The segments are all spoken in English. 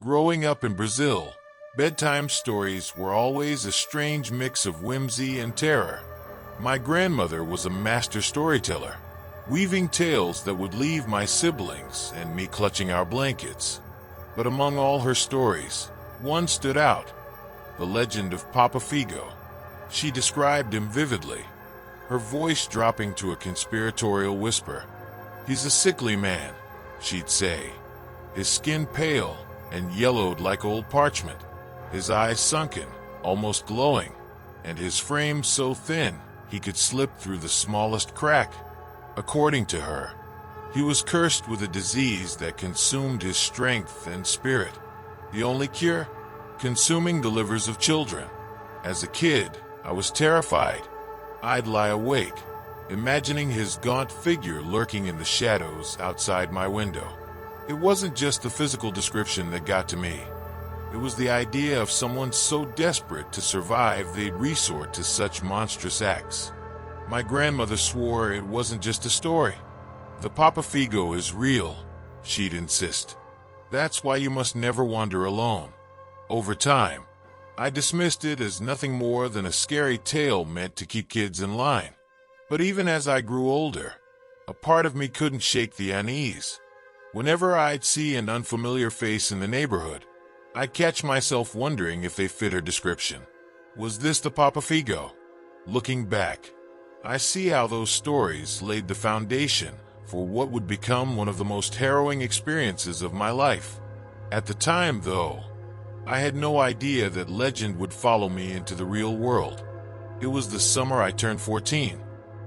Growing up in Brazil, bedtime stories were always a strange mix of whimsy and terror. My grandmother was a master storyteller, weaving tales that would leave my siblings and me clutching our blankets. But among all her stories, one stood out: the legend of Papa-Figo. She described him vividly, her voice dropping to a conspiratorial whisper. "He's a sickly man," she'd say, his skin pale and yellowed like old parchment, his eyes sunken, almost glowing, and his frame so thin he could slip through the smallest crack. According to her, he was cursed with a disease that consumed his strength and spirit. The only cure? Consuming the livers of children. As a kid, I was terrified. I'd lie awake, imagining his gaunt figure lurking in the shadows outside my window. It wasn't just the physical description that got to me. It was the idea of someone so desperate to survive they'd resort to such monstrous acts. My grandmother swore it wasn't just a story. "The Papa-Figo is real," she'd insist. "That's why you must never wander alone." Over time, I dismissed it as nothing more than a scary tale meant to keep kids in line. But even as I grew older, a part of me couldn't shake the unease. Whenever I'd see an unfamiliar face in the neighborhood, I'd catch myself wondering if they fit her description. Was this the Papa-Figo? Looking back, I see how those stories laid the foundation for what would become one of the most harrowing experiences of my life. At the time, though, I had no idea that legend would follow me into the real world. It was the summer I turned 14.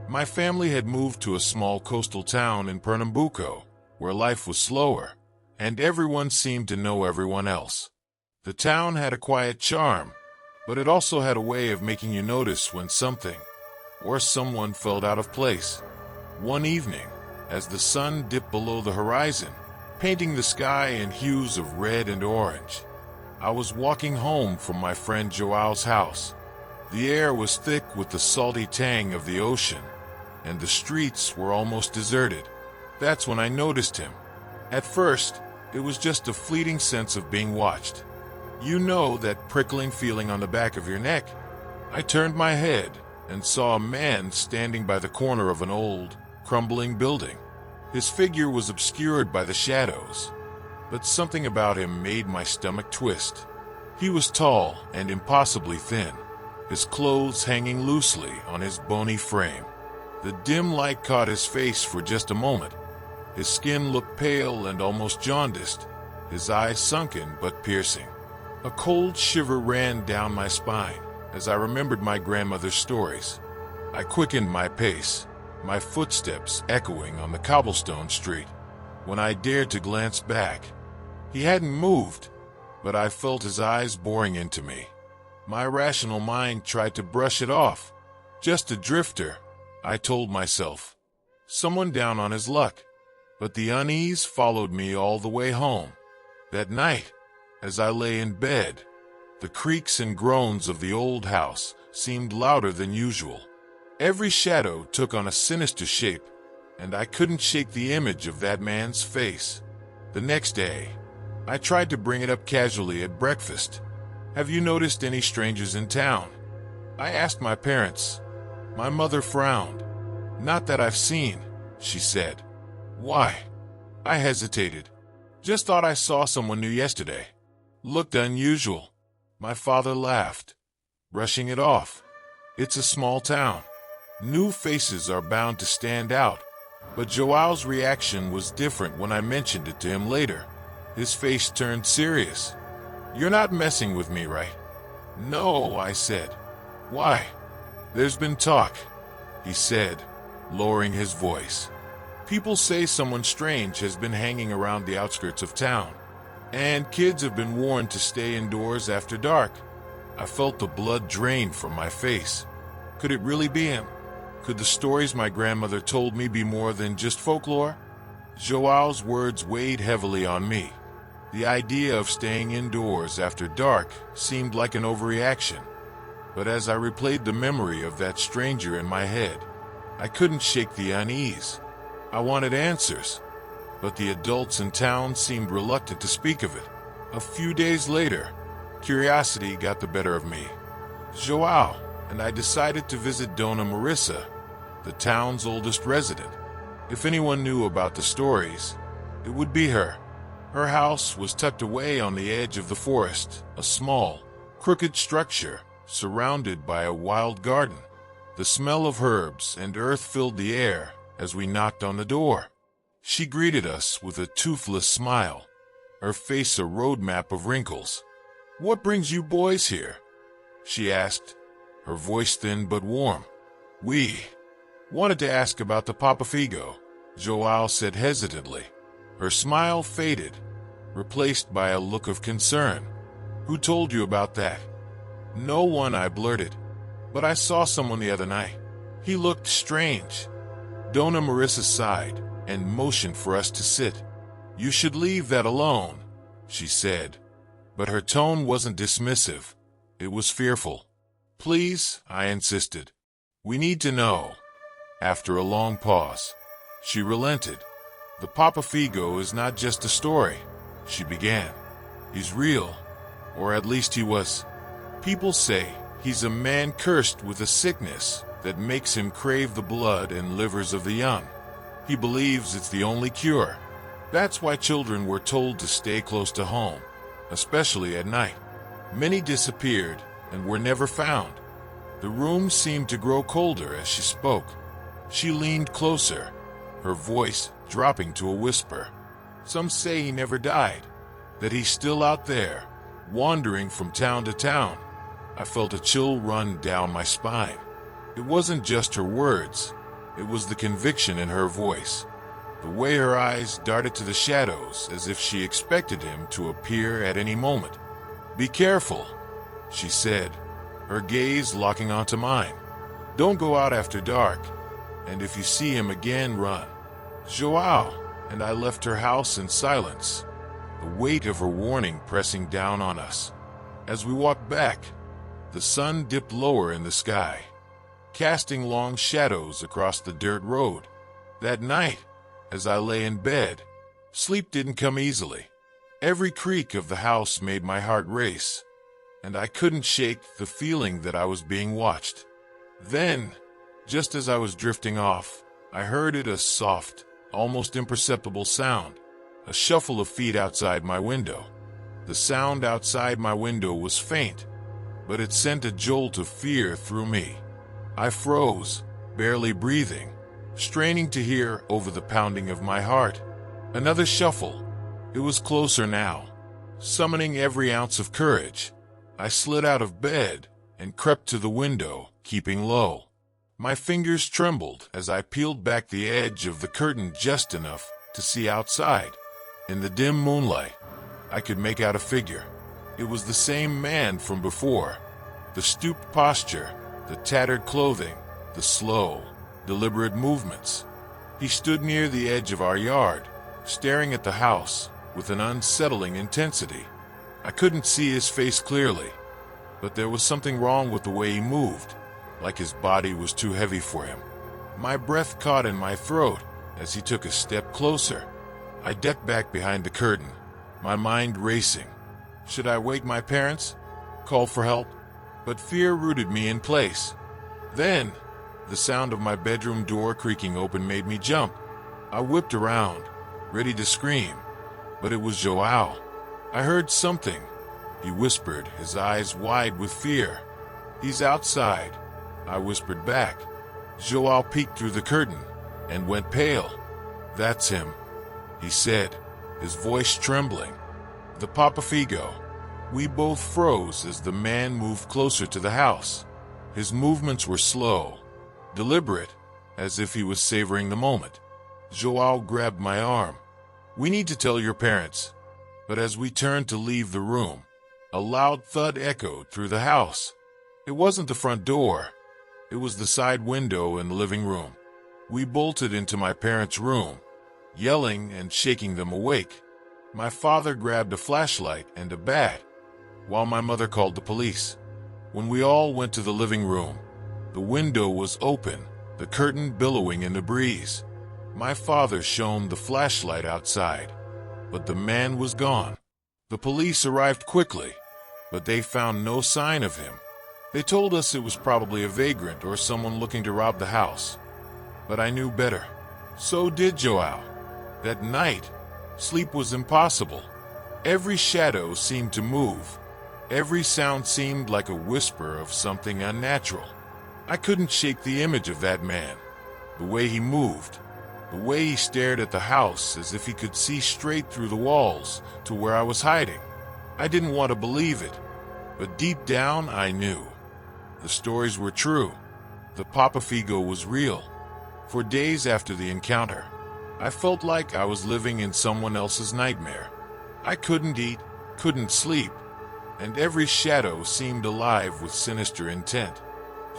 My family had moved to a small coastal town in Pernambuco, where life was slower, and everyone seemed to know everyone else. The town had a quiet charm, but it also had a way of making you notice when something or someone felt out of place. One evening, as the sun dipped below the horizon, painting the sky in hues of red and orange, I was walking home from my friend Joao's house. The air was thick with the salty tang of the ocean, and the streets were almost deserted. That's when I noticed him. At first, it was just a fleeting sense of being watched. You know that prickling feeling on the back of your neck? I turned my head and saw a man standing by the corner of an old, crumbling building. His figure was obscured by the shadows, but something about him made my stomach twist. He was tall and impossibly thin, his clothes hanging loosely on his bony frame. The dim light caught his face for just a moment. His skin looked pale and almost jaundiced, his eyes sunken but piercing. A cold shiver ran down my spine as I remembered my grandmother's stories. I quickened my pace, my footsteps echoing on the cobblestone street. When I dared to glance back, he hadn't moved, but I felt his eyes boring into me. My rational mind tried to brush it off. Just a drifter, I told myself. Someone down on his luck. But the unease followed me all the way home. That night, as I lay in bed, the creaks and groans of the old house seemed louder than usual. Every shadow took on a sinister shape, and I couldn't shake the image of that man's face. The next day, I tried to bring it up casually at breakfast. "Have you noticed any strangers in town?" I asked my parents. My mother frowned. "Not that I've seen," she said. "Why?" I hesitated. "Just thought I saw someone new yesterday. Looked unusual." My father laughed, brushing it off. "It's a small town. New faces are bound to stand out." But Joao's reaction was different when I mentioned it to him later. His face turned serious. "You're not messing with me, right?" "No," I said. "Why?" "There's been talk," he said, lowering his voice. "People say someone strange has been hanging around the outskirts of town, and kids have been warned to stay indoors after dark." I felt the blood drain from my face. Could it really be him? Could the stories my grandmother told me be more than just folklore? Joao's words weighed heavily on me. The idea of staying indoors after dark seemed like an overreaction. But as I replayed the memory of that stranger in my head, I couldn't shake the unease. I wanted answers, but the adults in town seemed reluctant to speak of it. A few days later, curiosity got the better of me. Joao and I decided to visit Dona Marissa, the town's oldest resident. If anyone knew about the stories, it would be her. Her house was tucked away on the edge of the forest, a small, crooked structure surrounded by a wild garden. The smell of herbs and earth filled the air as we knocked on the door. She greeted us with a toothless smile, her face a roadmap of wrinkles. "What brings you boys here?" she asked, her voice thin but warm. "We wanted to ask about the Papa-Figo," Joao said hesitantly. Her smile faded, replaced by a look of concern. "Who told you about that?" "No one," I blurted. "But I saw someone the other night. He looked strange." Dona Marissa sighed and motioned for us to sit. "You should leave that alone," she said. But her tone wasn't dismissive. It was fearful. "Please," I insisted. "We need to know." After a long pause, she relented. "The Papa-Figo is not just a story," she began. "He's real, or at least he was. People say he's a man cursed with a sickness that makes him crave the blood and livers of the young. He believes it's the only cure. That's why children were told to stay close to home, especially at night. Many disappeared and were never found." The room seemed to grow colder as she spoke. She leaned closer, her voice dropping to a whisper. "Some say he never died, that he's still out there, wandering from town to town." I felt a chill run down my spine. It wasn't just her words, it was the conviction in her voice. The way her eyes darted to the shadows as if she expected him to appear at any moment. "Be careful," she said, her gaze locking onto mine. "Don't go out after dark, and if you see him again, run." Joao and I left her house in silence, the weight of her warning pressing down on us. As we walked back, the sun dipped lower in the sky, casting long shadows across the dirt road. That night, as I lay in bed, sleep didn't come easily. Every creak of the house made my heart race, and I couldn't shake the feeling that I was being watched. Then, just as I was drifting off, I heard it, a soft, almost imperceptible sound, a shuffle of feet outside my window. The sound outside my window was faint, but it sent a jolt of fear through me. I froze, barely breathing, straining to hear over the pounding of my heart. Another shuffle. It was closer now. Summoning every ounce of courage, I slid out of bed and crept to the window, keeping low. My fingers trembled as I peeled back the edge of the curtain just enough to see outside. In the dim moonlight, I could make out a figure. It was the same man from before. The stooped posture, the tattered clothing, the slow, deliberate movements. He stood near the edge of our yard, staring at the house with an unsettling intensity. I couldn't see his face clearly, but there was something wrong with the way he moved, like his body was too heavy for him. My breath caught in my throat as he took a step closer. I ducked back behind the curtain, my mind racing. Should I wake my parents? Call for help? But fear rooted me in place. Then, the sound of my bedroom door creaking open made me jump. I whipped around, ready to scream, but it was Joao. I heard something, he whispered, his eyes wide with fear. "He's outside," I whispered back. Joao peeked through the curtain and went pale. "That's him," he said, his voice trembling. "The Papa-Figo." We both froze as the man moved closer to the house. His movements were slow, deliberate, as if he was savoring the moment. Joao grabbed my arm. "We need to tell your parents." But as we turned to leave the room, a loud thud echoed through the house. It wasn't the front door. It was the side window in the living room. We bolted into my parents' room, yelling and shaking them awake. My father grabbed a flashlight and a bat, while my mother called the police. When we all went to the living room, the window was open, the curtain billowing in the breeze. My father shone the flashlight outside, but the man was gone. The police arrived quickly, but they found no sign of him. They told us it was probably a vagrant or someone looking to rob the house. But I knew better. So did Joao. That night, sleep was impossible. Every shadow seemed to move. Every sound seemed like a whisper of something unnatural. I couldn't shake the image of that man. The way he moved, the way he stared at the house as if he could see straight through the walls to where I was hiding. I didn't want to believe it, but deep down I knew. The stories were true. The Papa-Figo was real. For days after the encounter, I felt like I was living in someone else's nightmare. I couldn't eat, couldn't sleep, and every shadow seemed alive with sinister intent.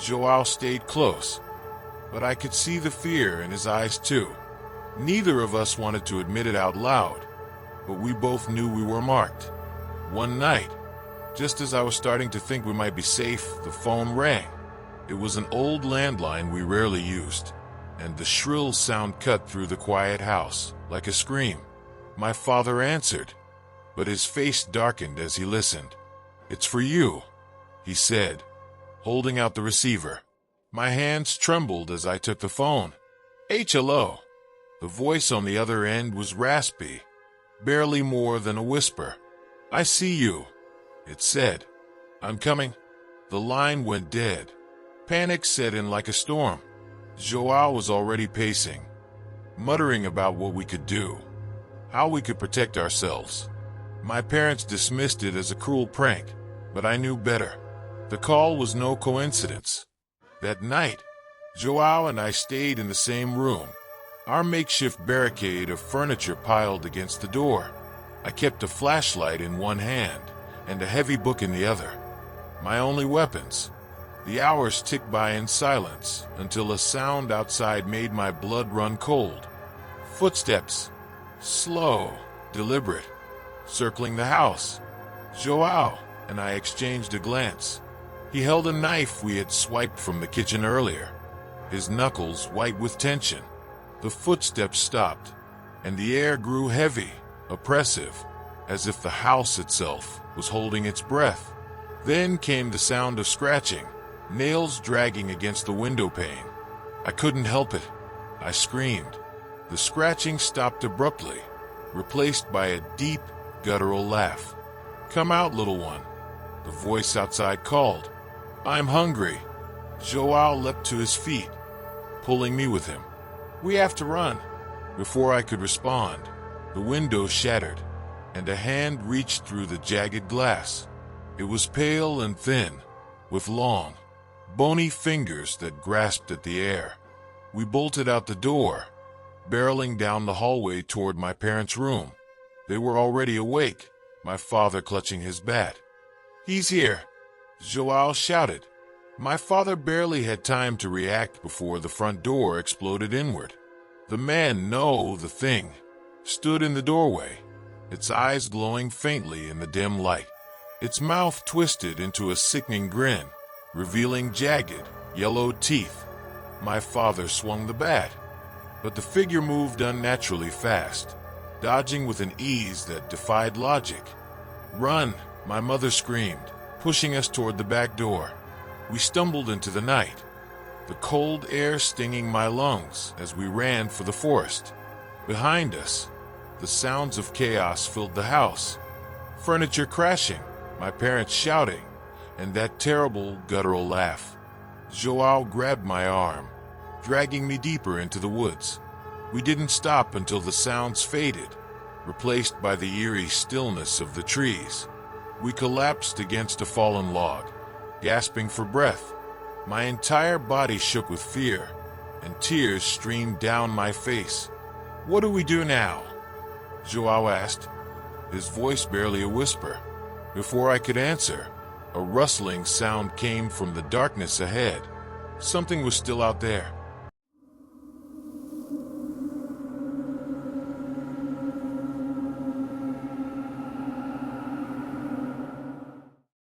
Joao stayed close, but I could see the fear in his eyes too. Neither of us wanted to admit it out loud, but we both knew we were marked. One night, just as I was starting to think we might be safe, the phone rang. It was an old landline we rarely used, and the shrill sound cut through the quiet house like a scream. My father answered, but his face darkened as he listened. "It's for you," he said, holding out the receiver. My hands trembled as I took the phone. "Hello." The voice on the other end was raspy, barely more than a whisper. "I see you," it said. "I'm coming." The line went dead. Panic set in like a storm. Joao was already pacing, muttering about what we could do, how we could protect ourselves. My parents dismissed it as a cruel prank, but I knew better. The call was no coincidence. That night, Joao and I stayed in the same room, our makeshift barricade of furniture piled against the door. I kept a flashlight in one hand and a heavy book in the other, my only weapons. The hours ticked by in silence until a sound outside made my blood run cold. Footsteps, slow, deliberate, circling the house. Joao and I exchanged a glance. He held a knife we had swiped from the kitchen earlier, his knuckles white with tension. The footsteps stopped, and the air grew heavy, oppressive, as if the house itself was holding its breath. Then came the sound of scratching, nails dragging against the window pane. I couldn't help it. I screamed. The scratching stopped abruptly, replaced by a deep, guttural laugh. "Come out, little one," the voice outside called. "I'm hungry." Joao leapt to his feet, pulling me with him. "We have to run." Before I could respond, the window shattered, and a hand reached through the jagged glass. It was pale and thin, with long, bony fingers that grasped at the air. We bolted out the door, barreling down the hallway toward my parents' room. They were already awake, my father clutching his bat. "He's here," Joao shouted. My father barely had time to react before the front door exploded inward. The man, no, the thing, stood in the doorway, its eyes glowing faintly in the dim light. Its mouth twisted into a sickening grin, revealing jagged, yellow teeth. My father swung the bat, but the figure moved unnaturally fast, dodging with an ease that defied logic. "Run!" my mother screamed, pushing us toward the back door. We stumbled into the night, the cold air stinging my lungs as we ran for the forest. Behind us, the sounds of chaos filled the house. Furniture crashing, my parents shouting, and that terrible guttural laugh. Joao grabbed my arm, dragging me deeper into the woods. We didn't stop until the sounds faded, replaced by the eerie stillness of the trees. We collapsed against a fallen log, gasping for breath. My entire body shook with fear, and tears streamed down my face. "What do we do now?" Joao asked, his voice barely a whisper. Before I could answer, a rustling sound came from the darkness ahead. Something was still out there,